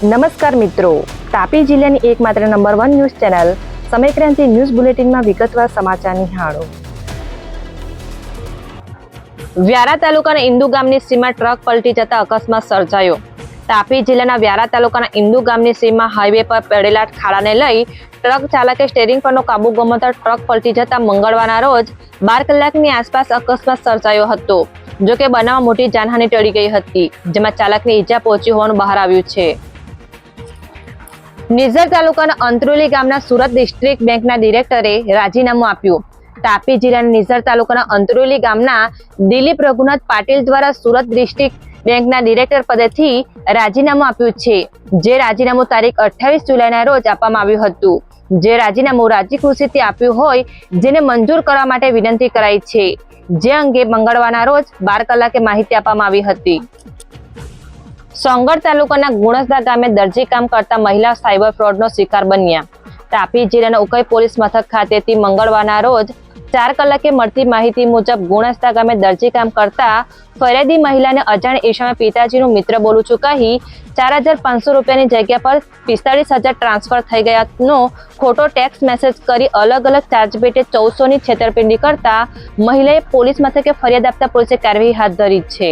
નમસ્કાર મિત્રો, તાપી જિલ્લાની એકમાત્ર number 1 news channel Samaykranti news બુલેટિનમાં વિગતવાર સમાચાર નિહાળો. વ્યારા તાલુકાના ઇન્દુ ગામની સીમા ટ્રક પલટી જતા અકસ્માત સર્જાયો. તાપી જિલ્લાના વ્યારા તાલુકાના ઇન્દુ ગામની સીમા હાઈવે પર પડેલા ખાડાને લઈ ટ્રક ચાલકે સ્ટીયરિંગ પરનો કાબુ ગુમાવતા ટ્રક પલટી જતા મંગળવારના રોજ 12 કલાકની આસપાસ અકસ્માત સર્જાયો હતો. જોકે બનાવમાં મોટી જાનહાનિ ટળી ગઈ હતી, જેમાં ચાલકને ઈજા પહોંચી હોવાનું બહાર આવ્યું છે. નિઝર તાલુકાના અંત્રોલી ગામના સુરત ડિસ્ટ્રિક્ટ બેંકના ડિરેક્ટરે રાજીનામું આપ્યું. તાપી જિલ્લાના નિઝર તાલુકાના અંત્રોલી ગામના દિલીપ રઘુનાથ પાટીલ દ્વારા સુરત ડિસ્ટ્રિક્ટ બેંકના ડિરેક્ટર પદેથી રાજીનામું આપ્યું છે. જે રાજીનામું તારીખ 28 જુલાઈના રોજ આપવામાં આવ્યું હતું. જે રાજીનામું રાજી ખુશીથી આપ્યું હોય, જેને મંજૂર કરવા માટે વિનંતી કરાઈ છે. જે અંગે મંગળવારના રોજ 12 કલાકે માહિતી આપવામાં આવી હતી. સોંગઢ તાલુકાના ગુણસદા ગામે દરજી કામ કરતા મહિલા સાયબર ફ્રોડનો શિકાર બન્યા. તાપી જિલ્લાના ઉકાઈ પોલીસ મથક ખાતેથી મંગળવારના રોજ 4 કલાકે મળતી માહિતી મુજબ ગુણસદા ગામે દરજી કામ કરતા ફરિયાદી મહિલાને અજાણ ઈશામે પિતાજીનું મિત્ર બોલું છું કહી 4500 રૂપિયાની જગ્યા પર 45000 ટ્રાન્સફર થઈ ગયાનો ખોટો ટેક્સ્ટ મેસેજ કરી અલગ અલગ ચાર્જ પેટે 1400ની છેતરપિંડી કરતા મહિલાએ પોલીસ મથકે ફરિયાદ આપતા પોલીસે કાર્યવાહી હાથ ધરી છે.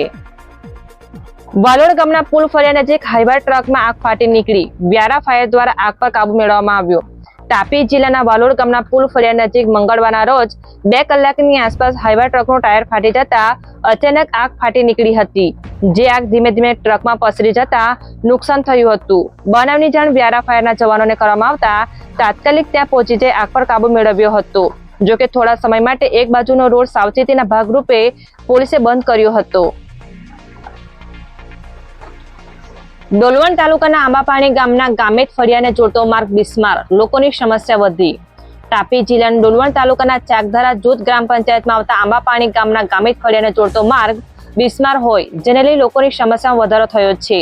વાલોડ ગામના પુલ ફળિયા નજીક હાઈવા ટ્રકમાં આગ ફાટી નીકળી. વ્યારા ફાયર દ્વારા આગ પર કાબુ મેળવવામાં આવ્યો. તાપી જિલ્લાના વાલોડ ગામના પુલ ફળિયા નજીક મંગળવારના રોજ 2 કલાકની આસપાસ હાઈવા ટ્રકનો ટાયર ફાટી જતા અચાનક આગ ફાટી નીકળી હતી. જે આગ ધીમે ધીમે ટ્રકમાં પસરી જતા નુકસાન થયું હતું. બનાવની જાણ વ્યારા ફાયરના જવાનોને કરવામાં આવતા તાત્કાલિક ત્યાં પહોંચી જઈ આગ પર કાબુ મેળવ્યો હતો. જોકે થોડા સમય માટે એક બાજુનો રોડ સાવચેતીના ભાગરૂપે પોલીસે બંધ કર્યો હતો. ડોલવણ તાલુકાના આંબાપાણી ગામના ગામેત ફળિયાને જોડતો માર્ગ બિસ્માર, લોકોની સમસ્યા વધી. તાપી જિલ્લાના ડોલવણ તાલુકાના ચાકધરા જૂથ ગ્રામ પંચાયતમાં આવતા આંબાપાણી ગામના ગામેત ફળિયાને જોડતો માર્ગ બિસ્માર હોય, જેને લઈ લોકોની સમસ્યામાં વધારો થયો છે.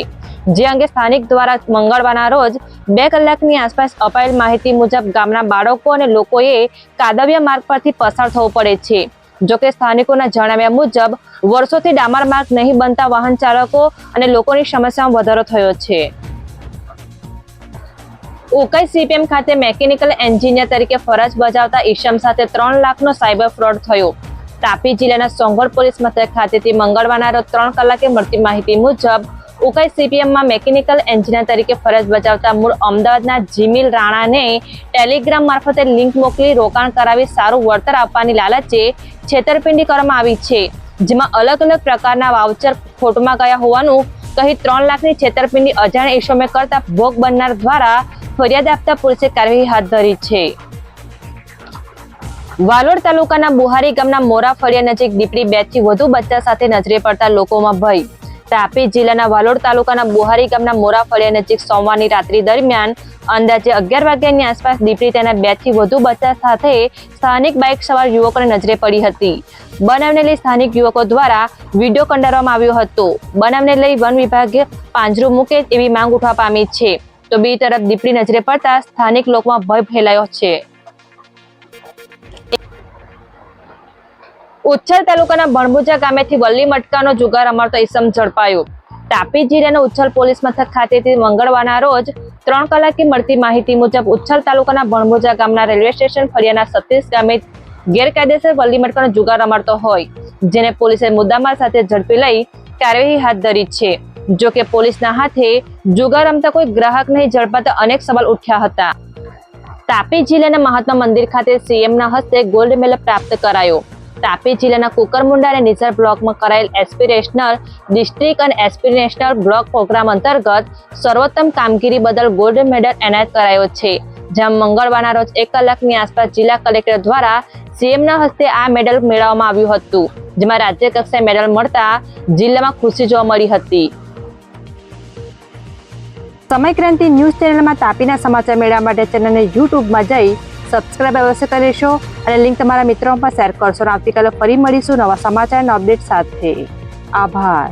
જે અંગે સ્થાનિક દ્વારા મંગળવારના રોજ 2 કલાકની આસપાસ અપાયેલ માહિતી મુજબ ગામના બાળકો અને લોકોએ કાદવિયા માર્ગ પરથી પસાર થવું પડે છે. જોકે સ્થાનિકોના જણાવ્યા મુજબ વર્ષોથી ડામર માર્ગ નહીં બનતા વાહન ચાલકો અને લોકોની સમસ્યામાં વધારો થયો છે. ઉકાઈ સીપીએમ ખાતે મેકેનિકલ એન્જિનિયર તરીકે ફરજ બજાવતા ઈશમ સાથે 3 લાખનો સાયબર ફ્રોડ થયો. તાપી જિલ્લાના સોંગઢ પોલીસ મથક ખાતેથી મંગળવારના રોજ 3 કલાકે મળતી માહિતી મુજબ ઉકાઈ સીપીએમમાં મેકેનિકલ એન્જિનિયર તરીકે ફરજ બજાવતા મૂળ અમદાવાદના જીમિલ રાણાને ટેલિગ્રામ મારફતે લિંક મોકલી રોકાણ કરાવી સારું વળતર આપવાની લાલચે છેતરપિંડી કરવામાં આવી છે. જેમાં અલગ અલગ પ્રકારના વાઉચર ખોટમાં ગયા હોવાનું કહી 3 લાખની છેતરપિંડી અજાણ ઈસમે કરતા ભોગ બનનાર દ્વારા ફરિયાદ આપતા પોલીસે કાર્યવાહી હાથ ધરી છે. વાલોડ તાલુકાના બુહારી ગામના મોરા ફળિયા નજીક દીપડી 2 થી વધુ બચ્ચા સાથે નજરે પડતા લોકોમાં ભય. તાપી જિલ્લાના વાલોડ તાલુકાના બુહારી ગામના મોરા ફળિયા નજીક સોમવારની રાત્રિ દરમિયાન અંદાજે 11 વાગ્યાની આસપાસ દીપડી તેના 2 થી વધુ બચ્ચા સાથે સ્થાનિક બાઇક સવાર યુવકોને નજરે પડી હતી. બનાવને લઈ સ્થાનિક યુવકો દ્વારા વિડીયો કંડારવામાં આવ્યો હતો. બનાવને લઈ વન વિભાગે પાંજરું મૂકે એવી માંગ ઉઠવા પામી છે. તો બીજી તરફ દીપડી નજરે પડતા સ્થાનિક લોકોમાં ભય ફેલાયો છે. ઉચ્છલ તાલુકાના બણબુજા ગામેથી વલ્લી મટકાનો જુગાર રમાડતો ઈસમ ઝડપાયો. તાપી જિલ્લાના ઉચ્છલ પોલીસ મથક ખાતેથી મંગળવારના રોજ 3 કલાકે મળતી માહિતી મુજબ ઉચ્છલ તાલુકાના બણબુજા ગામના રેલવે સ્ટેશન ફળિયાના સતીશ ગામે ગેરકાયદેસર વલ્લી મટકાનો જુગાર રમાડતો હોય, જેને પોલીસે મુદ્દામાલ સાથે ઝડપી લઈ કાર્યવાહી હાથ ધરી છે. જોકે પોલીસના હાથે જુગાર રમતા કોઈ ગ્રાહક નહીં ઝડપાતા અનેક સવાલ ઉઠ્યા હતા. તાપી જિલ્લાના મહાત્મા મંદિર ખાતે સીએમના હસ્તે ગોલ્ડ મેડલ પ્રાપ્ત કરાયો. તાપી જિલ્લાના કુકરમુંડા અને નિઝર બ્લોકમાં કરાયેલ એસ્પિરેશનલ ડિસ્ટ્રિક્ટ અને એસ્પિરેશનલ બ્લોક પ્રોગ્રામ અંતર્ગત સર્વોત્તમ કામગીરી બદલ ગોલ્ડ મેડલ એનાયત કરાયો છે. જ્યાં મંગળવારના રોજ 1 કલાકની આસપાસ જિલ્લા કલેક્ટર દ્વારા સીએમના હસ્તે આ મેડલ મેળવવામાં આવ્યું હતું. જેમાં રાજ્ય કક્ષાએ મેડલ મળતા જિલ્લામાં ખુશી જોવા મળી હતી. સમયક્રાંતિ ન્યૂઝ ચેનલમાં તાપીના સમાચાર મેળવવા માટે ચેનલને યુટ્યુબમાં જઈ સબસ્ક્રાઇબ અવશ્ય કરી લેશો અને લિંક તમારા મિત્રો પર શેર કરશો. આવતીકાલે ફરી મળીશું નવા સમાચારના અપડેટ સાથે. આભાર.